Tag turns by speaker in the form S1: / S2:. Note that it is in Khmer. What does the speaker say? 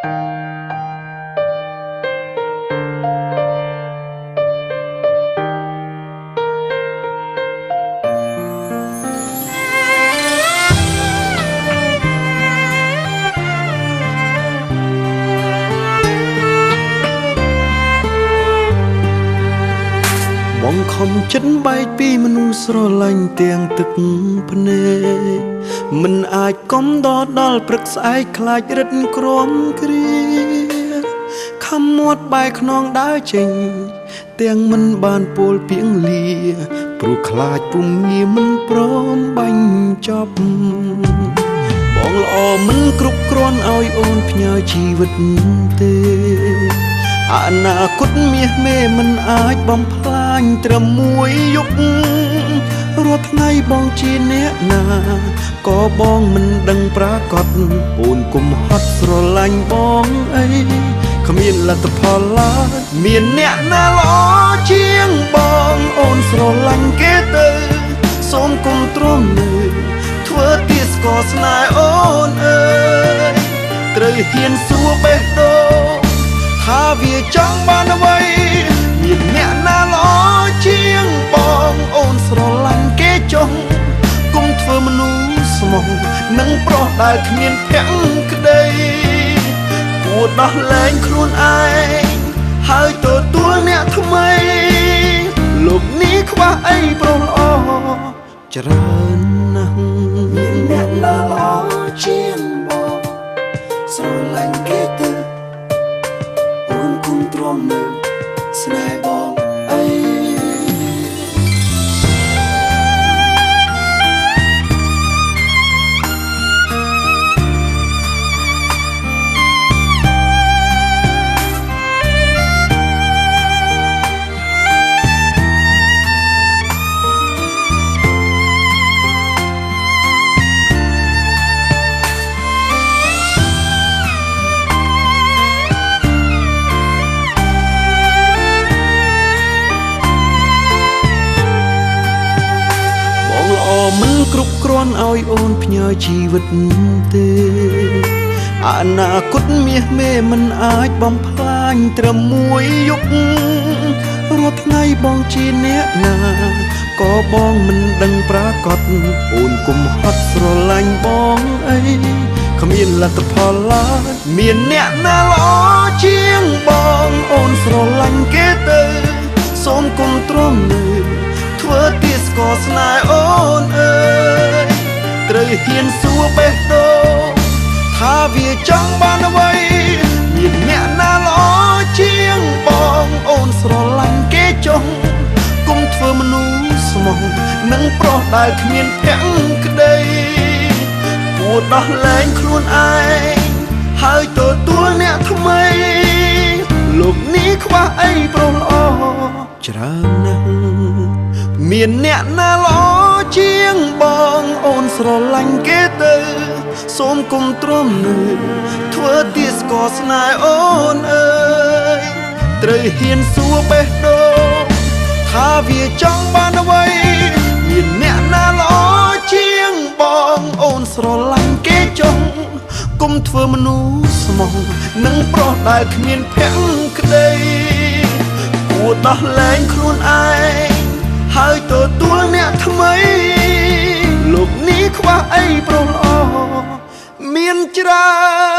S1: បងខំចិត្តបែកពីមនុស្សស្រឡាញ់ទាំងទឹកភ្នែកមិនអាចកុំដល់ព្រឹកស្អែកខ្លាចរិទ្ធក្រំគ្រាខំមាត់បែកខ្នងដើរចេញទាំងមិនបានពោលពីងលាព្រោះខ្លាចពុំងារមិនព្រមបាញ់ចប់បងល្អមិនគ្រប់គ្រាន់ឲ្យអូនផ្ញើជីវិតទេអនាគតមាសមេមិនអាចបំផ្លាញត្រឹមមួយយប់រាល់ថ្ងៃបងជាអ្នកណាក៏បងមិនដឹងប្រកាសអូនគុំហត់ស្រឡាញ់បងអីគ្មានលទ្ធផលឡើយមានអ្នកណាល្អជាងបងអូនស្រឡាញ់គេទៅសូមគុំទ្រាំនៅធ្វើទីស្គរស្នេហ៍អូនអើយត្រូវហ៊ានសួរបេះដូងថាវាចង់បានអ្វីមានអ្នកណាល្អជាងបងអូនស្រឡាញ់គេចុះគុំធ្វើមនុស្សស្មោះនឹងប្រុសដែលគ្មានភក្តីគួរដោះលែងខ្លួនឯងហើយទទួលអ្នកថ្មីលោកនេះខ្វះអីប្រុសល្អច្រើនណាស់មានអ្នកណាល្អជាងបងស្រឡាញ់គេទៅគុំទ្រាំនៅស្នេហ៍បងអីមិនគ្រប់គ្រាន់ឲ្យអូនផ្ញើជីវិតទេអនាគតមាសមេមិនអាចបំផ្លាញត្រឹមមួយយប់រាល់ថ្ងៃបងជាអ្នកណាក៏បងមិនដឹងប្រកាសអូនគុំហត់ស្រឡាញ់បងអីគ្មានលទ្ធផលឡើយមានអ្នកណាល្អជាងបងអូនស្រឡាញ់គេទៅសូមគុំទ្រាំនៅធ្វើទីស្គរស្នេហ៍អូនអើយត្រូវហ៊ានសួរបេះដូងថាវាចង់បានអ្វីមានអ្នកណាល្អជាងបងអូនស្រឡាញ់គេចុះគុំធ្វើមនុស្សស្មោះនឹងប្រុសដែលគ្មានភក្តីគួរដោះលែងខ្លួនឯងហើយទទួលអ្នកថ្មីលោកនេះខ្វះអីប្រុសល្អច្រើនណាស់មានអ្នកណាល្អជាងបងអូនស្រឡាញ់គេទៅសូមគុំទ្រាំនៅធ្វើទីស្គរស្នេហ៍អូនអើយត្រូវហ៊ានសួរបេះដូងថាវាចង់បានអ្វីមានអ្នកណាល្អជាងបងអូនស្រឡាញ់គេចុះគុំធ្វើមនុស្សស្មោះនឹងប្រុសដែលគ្មានភក្តីគួរដោះលែងខ្លួនឯងហើយទទួលអ្នកថ្មីលោកនេះខ្វះអីប្រុសល្អមានច្រើន